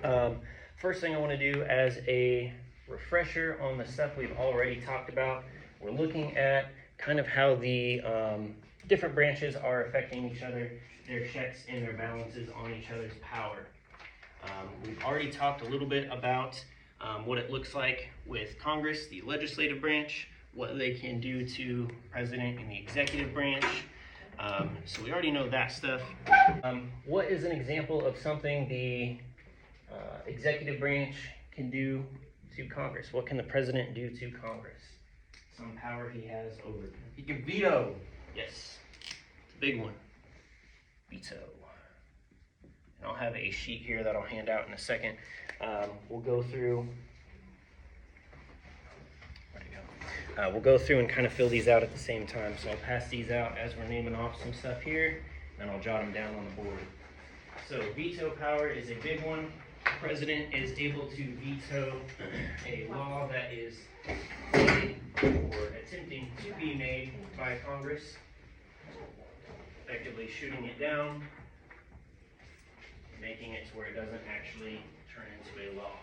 First thing I want to do as a refresher on the stuff we've already talked about, we're looking at kind of how the different branches are affecting each other, their checks and their balances on each other's power. We've already talked a little bit about what it looks like with Congress, the legislative branch, what they can do to president and the executive branch. So we already know that stuff. What is an example of something the executive branch can do to Congress? What can the president do to Congress? Some power he has over them. He can veto. Yes, it's a big one. Veto. And I'll have a sheet here that I'll hand out in a second. We'll go through. We'll go through and kind of fill these out at the same time. So I'll pass these out as we're naming off some stuff here, and I'll jot them down on the board. So veto power is a big one. The president is able to veto a law that is made or attempting to be made by Congress, effectively shooting it down, making it to where it doesn't actually turn into a law.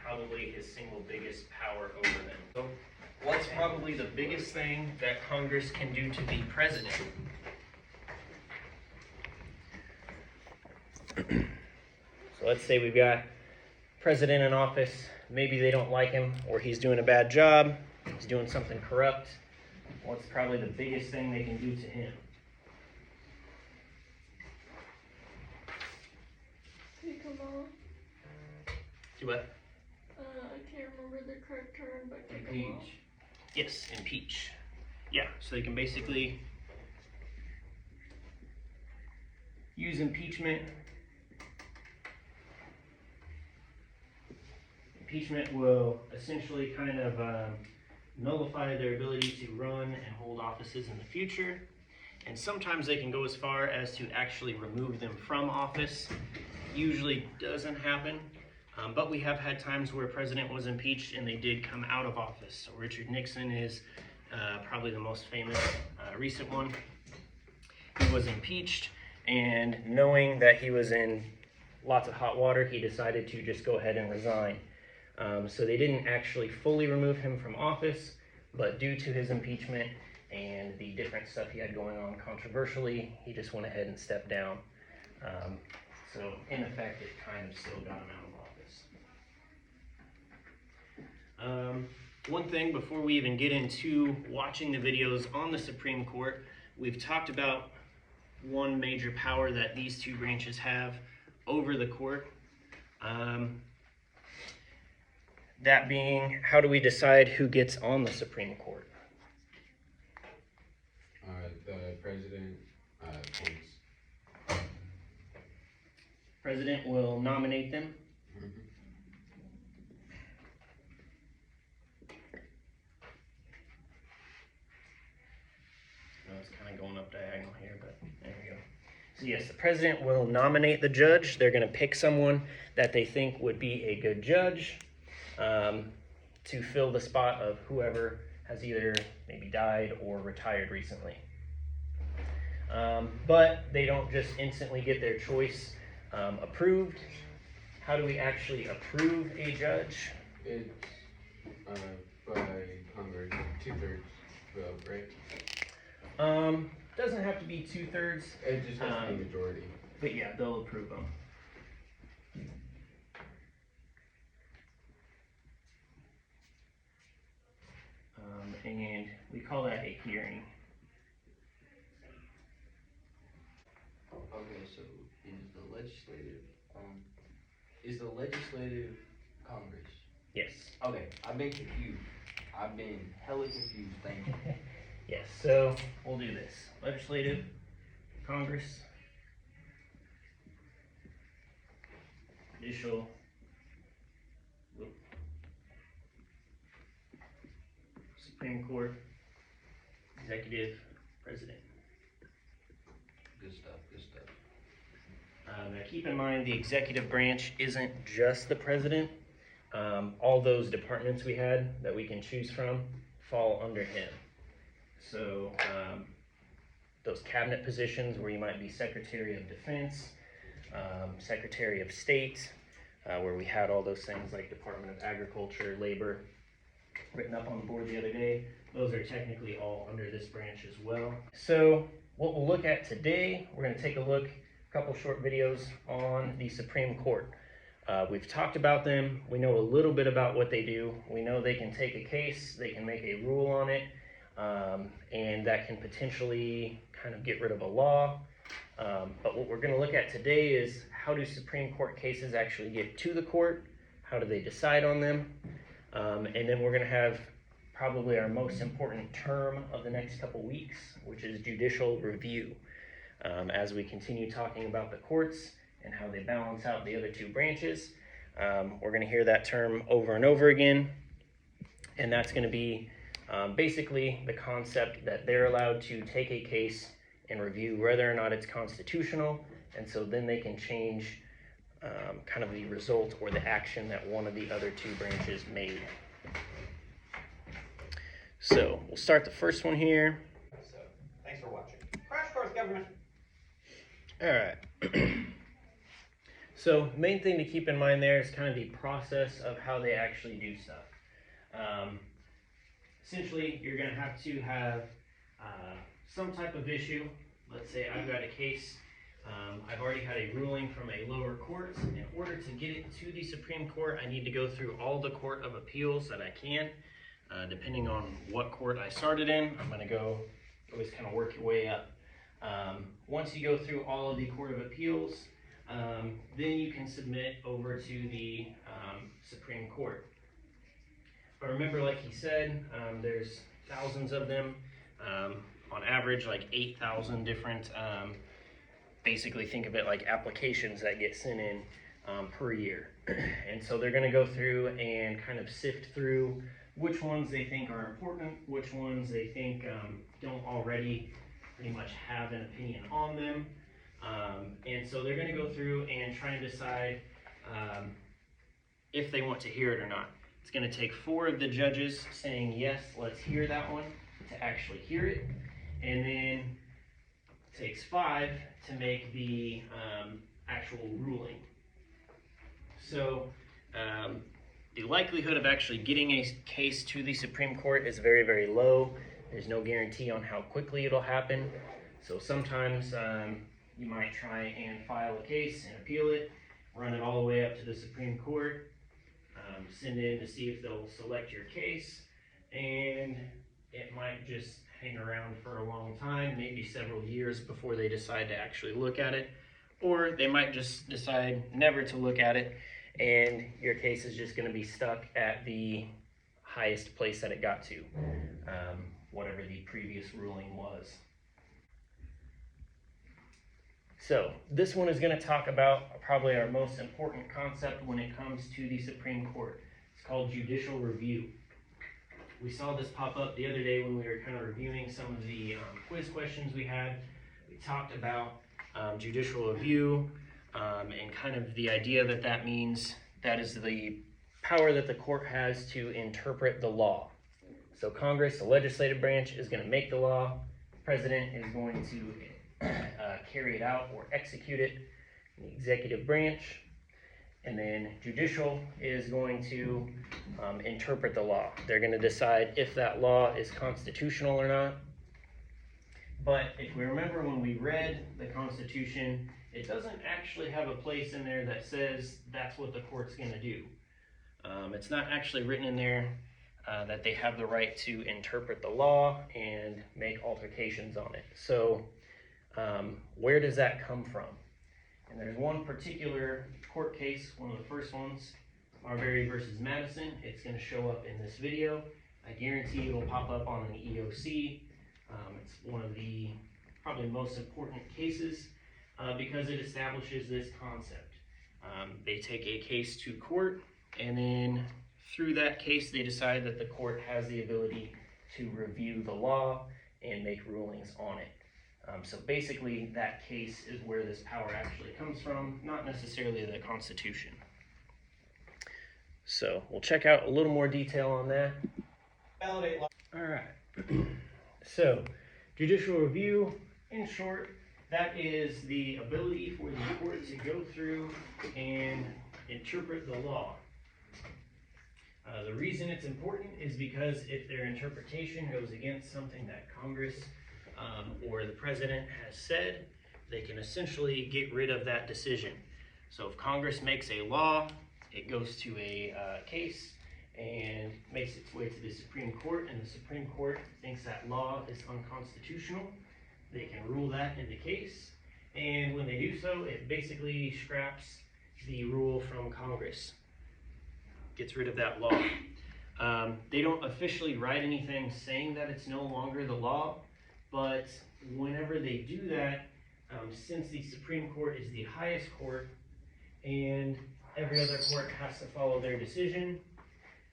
Probably his single biggest power over them. So what's probably the biggest thing that Congress can do to the president? So let's say we've got president in office. Maybe they don't like him, or he's doing a bad job, he's doing something corrupt. What's probably the biggest thing they can do to him? Take them off. Do what? I can't remember the correct term, but take them off. Impeach. Yes, impeach. Yeah, so they can basically use impeachment. Impeachment will essentially kind of nullify their ability to run and hold offices in the future. And sometimes they can go as far as to actually remove them from office. Usually doesn't happen. But we have had times where a president was impeached and they did come out of office. So Richard Nixon is probably the most famous recent one. He was impeached, and knowing that he was in lots of hot water, he decided to just go ahead and resign. So they didn't actually fully remove him from office, but due to his impeachment and the different stuff he had going on controversially, he just went ahead and stepped down. So in effect, it kind of still got him out of office. One thing before we even get into watching the videos on the Supreme Court, we've talked about one major power that these two branches have over the court. That being, how do we decide who gets on the Supreme Court? The president appoints. President will nominate them. It's kind of going up diagonal here, but there we go. So yes, the president will nominate the judge. They're going to pick someone that they think would be a good judge to fill the spot of whoever has either maybe died or retired recently. But they don't just instantly get their choice approved. How do we actually approve a judge? It's by Congress, 2/3 vote, right? Doesn't have to be 2/3. It just has to be majority. But yeah, they'll approve them. And we call that a hearing. Okay, so is the legislative Congress? Yes. Okay, I've been confused. I've been hella confused, thank you. Yes, so we'll do this. Legislative, Congress, judicial, Supreme Court, executive, president. Good stuff, good stuff. Now keep in mind the executive branch isn't just the president. All those departments we had that we can choose from fall under him. So those cabinet positions where you might be Secretary of Defense, Secretary of State, where we had all those things like Department of Agriculture, Labor, written up on the board the other day. Those are technically all under this branch as well. So what we'll look at today, we're going to take a look, a couple short videos on the Supreme Court. We've talked about them. We know a little bit about what they do. We know they can take a case, they can make a rule on it, and that can potentially kind of get rid of a law. But what we're going to look at today is how do Supreme Court cases actually get to the court? How do they decide on them? And then we're going to have probably our most important term of the next couple weeks, which is judicial review. As we continue talking about the courts and how they balance out the other two branches, we're going to hear that term over and over again. And that's going to be basically the concept that they're allowed to take a case and review whether or not it's constitutional, and so then they can change kind of the result or the action that one of the other two branches made. So we'll start the first one here. So, thanks for watching. Crash Course Government. All right. So main thing to keep in mind there is kind of the process of how they actually do stuff. Essentially, you're going to have some type of issue. Let's say I've got a case. I've already had a ruling from a lower court. In order to get it to the Supreme Court, I need to go through all the Court of Appeals that I can. Depending on what court I started in, I'm going to always kind of work your way up. Once you go through all of the Court of Appeals, then you can submit over to the Supreme Court. But remember, like he said, there's thousands of them. On average, like 8,000 different, basically think of it like applications that get sent in per year. And so they're going to go through and kind of sift through which ones they think are important, which ones they think don't already pretty much have an opinion on them. And so they're going to go through and try and decide if they want to hear it or not. It's going to take 4 of the judges saying, yes, let's hear that one, to actually hear it. And then it takes 5 to make the actual ruling. So the likelihood of actually getting a case to the Supreme Court is very, very low. There's no guarantee on how quickly it'll happen. So sometimes you might try and file a case and appeal it, run it all the way up to the Supreme Court, send in to see if they'll select your case, and it might just hang around for a long time, maybe several years before they decide to actually look at it, or they might just decide never to look at it, and your case is just going to be stuck at the highest place that it got to, whatever the previous ruling was. So this one is going to talk about probably our most important concept when it comes to the Supreme Court. It's called judicial review. We saw this pop up the other day when we were kind of reviewing some of the quiz questions we had. We talked about judicial review and kind of the idea that that means that is the power that the court has to interpret the law. So Congress, the legislative branch, is going to make the law. The president is going to carry it out or execute it in the executive branch. And then judicial is going to interpret the law. They're going to decide if that law is constitutional or not. But if we remember when we read the Constitution, it doesn't actually have a place in there that says that's what the court's going to do. It's not actually written in there that they have the right to interpret the law and make altercations on it. So where does that come from? And there's one particular court case, one of the first ones, Marbury versus Madison. It's going to show up in this video. I guarantee it'll pop up on an EOC. It's one of the probably most important cases because it establishes this concept. They take a case to court, and then through that case, they decide that the court has the ability to review the law and make rulings on it. So basically, that case is where this power actually comes from, not necessarily the Constitution. So we'll check out a little more detail on that. Validate law. All right. So judicial review, in short, that is the ability for the court to go through and interpret the law. The reason it's important is because if their interpretation goes against something that Congress or the president has said, they can essentially get rid of that decision. So if Congress makes a law, it goes to a case and makes its way to the Supreme Court, and the Supreme Court thinks that law is unconstitutional. They can rule that in the case, and when they do so, it basically scraps the rule from Congress, gets rid of that law. They don't officially write anything saying that it's no longer the law, but whenever they do that, since the Supreme Court is the highest court and every other court has to follow their decision,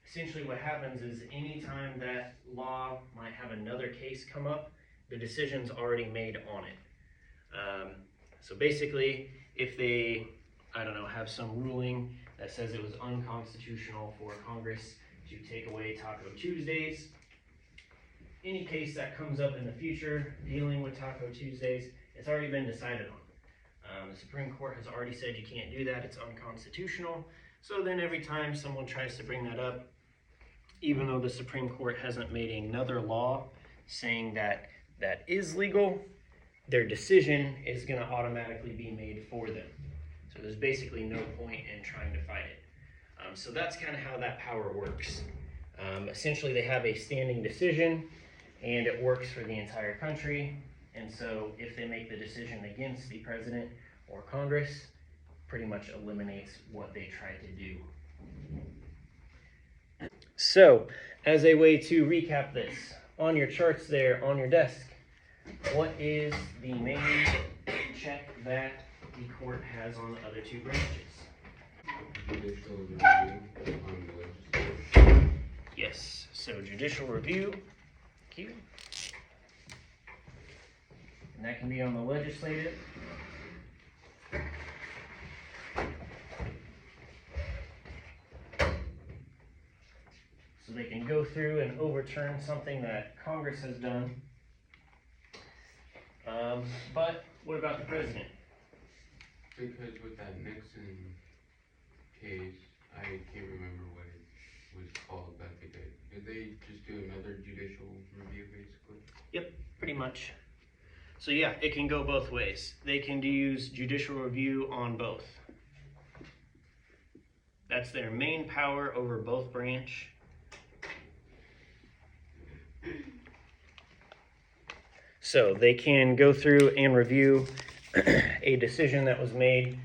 essentially what happens is anytime that law might have another case come up, the decision's already made on it. So basically, if they, I don't know, have some ruling that says it was unconstitutional for Congress to take away Taco Tuesdays, any case that comes up in the future dealing with Taco Tuesdays, it's already been decided on. The Supreme Court has already said you can't do that, it's unconstitutional. So then every time someone tries to bring that up, even though the Supreme Court hasn't made another law saying that that is legal, their decision is going to automatically be made for them. So there's basically no point in trying to fight it. So that's kind of how that power works. Essentially, they have a standing decision, and it works for the entire country. And so if they make the decision against the president or Congress, pretty much eliminates what they tried to do. So, as a way to recap this, on your charts there on your desk, what is the main check that the court has on the other two branches? Judicial review on the legislature. Yes, so judicial review, Q. And that can be on the legislative. So they can go through and overturn something that Congress has done. But what about the president? Because with that Nixon case, I can't remember what it was called back again. Did they just do another judicial review basically? Yep, pretty much. So yeah, it can go both ways. They can use judicial review on both. That's their main power over both branch. So they can go through and review a decision that was made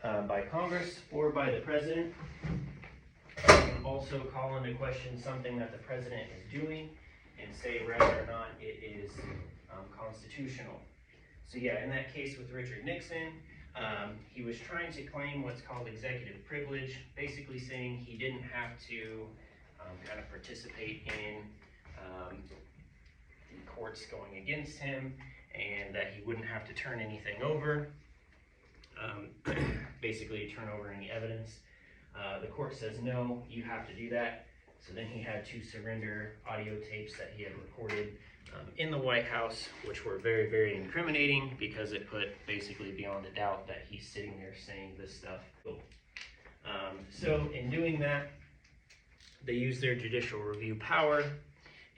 by Congress or by the president. They can also call into question something that the president is doing and say whether or not it is constitutional. So yeah, in that case with Richard Nixon, he was trying to claim what's called executive privilege, basically saying he didn't have to kind of participate in the courts going against him, and that he wouldn't have to turn anything over, basically turn over any evidence. The court says, no, you have to do that. So then he had to surrender audio tapes that he had recorded in the White House, which were very, very incriminating because it put basically beyond a doubt that he's sitting there saying this stuff. So in doing that, they used their judicial review power,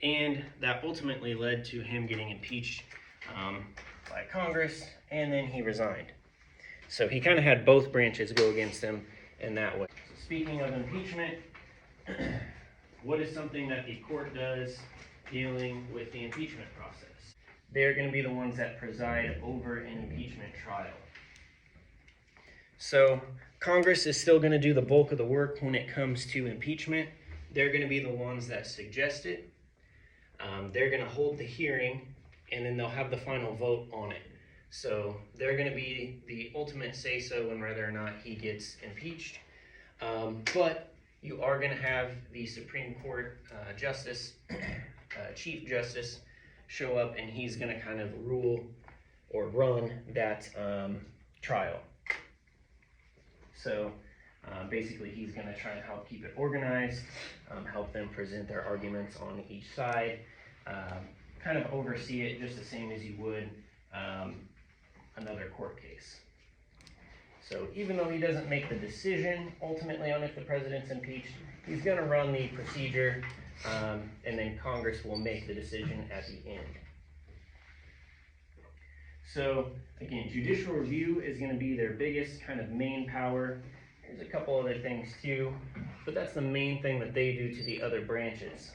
and that ultimately led to him getting impeached by Congress, and then he resigned. So he kind of had both branches go against him in that way. So speaking of impeachment, what is something that the court does dealing with the impeachment process? They're going to be the ones that preside over an impeachment trial. So Congress is still going to do the bulk of the work when it comes to impeachment. They're going to be the ones that suggest it. They're going to hold the hearing, and then they'll have the final vote on it. So they're going to be the ultimate say-so in whether or not he gets impeached. But you are going to have the Supreme Court Justice, Chief Justice, show up, and he's going to kind of rule or run that trial. So basically he's going to try and help keep it organized, help them present their arguments on each side, kind of oversee it just the same as you would another court case. So even though he doesn't make the decision ultimately on if the president's impeached, he's going to run the procedure, and then Congress will make the decision at the end. So again, judicial review is going to be their biggest kind of main power. There's a couple other things too, but that's the main thing that they do to the other branches.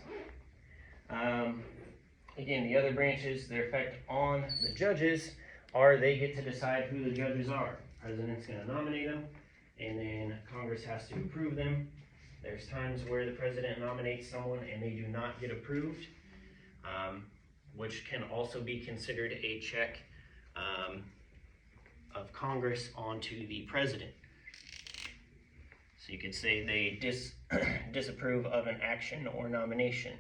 Again, the other branches, their effect on the judges are they get to decide who the judges are. President's going to nominate them, and then Congress has to approve them. There's times where the president nominates someone and they do not get approved, which can also be considered a check of Congress onto the president. So you could say they disapprove of an action or nomination.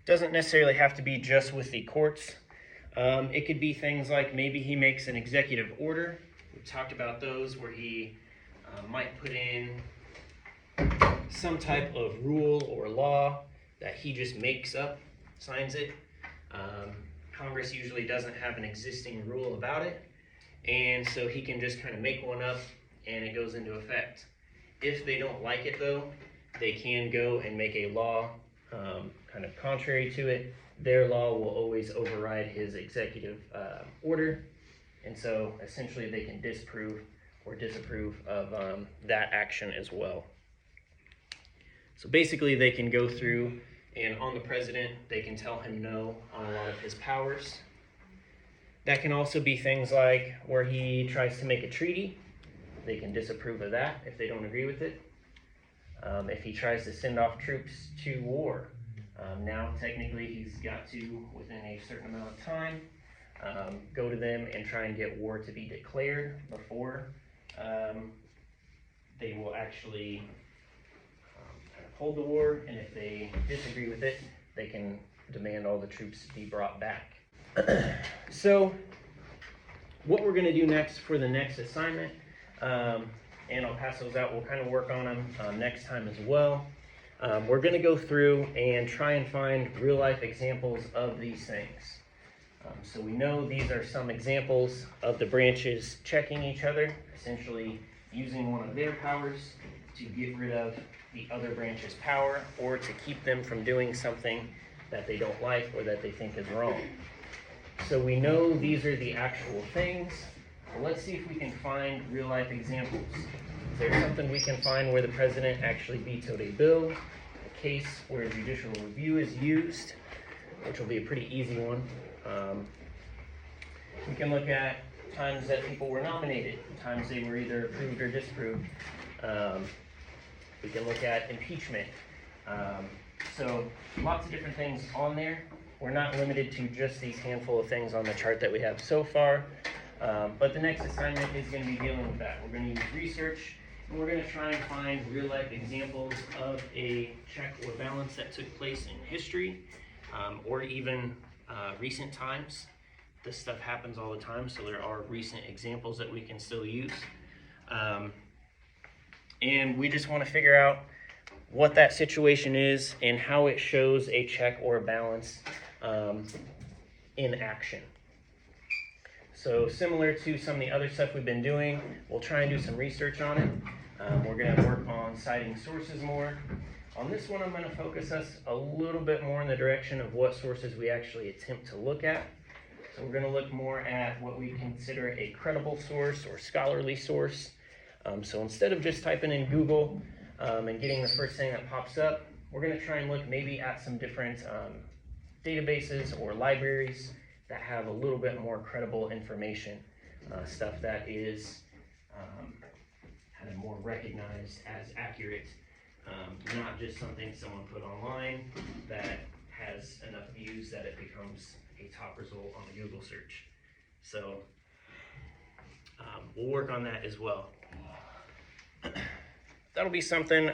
Doesn't necessarily have to be just with the courts. It could be things like maybe he makes an executive order. We talked about those where he might put in some type of rule or law that he just makes up, signs it. Congress usually doesn't have an existing rule about it, and so he can just kind of make one up and it goes into effect. If they don't like it though, they can go and make a law kind of contrary to it. Their law will always override his executive order, and so essentially they can disprove or disapprove of that action as well. So basically they can go through and on the president, they can tell him no on a lot of his powers. That can also be things like where he tries to make a treaty. They can disapprove of that if they don't agree with it. If he tries to send off troops to war, now technically he's got to, within a certain amount of time, go to them and try and get war to be declared before they will actually kind of hold the war, and if they disagree with it, they can demand all the troops be brought back. So what we're going to do next for the next assignment, and I'll pass those out, we'll kind of work on them next time as well. We're going to go through and try and find real life examples of these things. So we know these are some examples of the branches checking each other, essentially using one of their powers to get rid of the other branch's power or to keep them from doing something that they don't like or that they think is wrong. So we know these are the actual things. Well, let's see if we can find real life examples. Is there something we can find where the president actually vetoed a bill, a case where judicial review is used, which will be a pretty easy one. We can look at times that people were nominated, times they were either approved or disapproved. We can look at impeachment. So lots of different things on there. We're not limited to just these handful of things on the chart that we have so far. But the next assignment is going to be dealing with that. We're going to use research, and we're going to try and find real life examples of a check or balance that took place in history, or even recent times. This stuff happens all the time, so there are recent examples that we can still use. And we just want to figure out what that situation is and how it shows a check or a balance in action. So similar to some of the other stuff we've been doing, we'll try and do some research on it. We're going to work on citing sources more. On this one, I'm going to focus us a little bit more in the direction of what sources we actually attempt to look at. So we're going to look more at what we consider a credible source or scholarly source. So instead of just typing in Google and getting the first thing that pops up, we're going to try and look maybe at some different databases or libraries that have a little bit more credible information, stuff that is kind of more recognized as accurate, not just something someone put online that has enough views that it becomes a top result on the Google search. So we'll work on that as well. That'll be something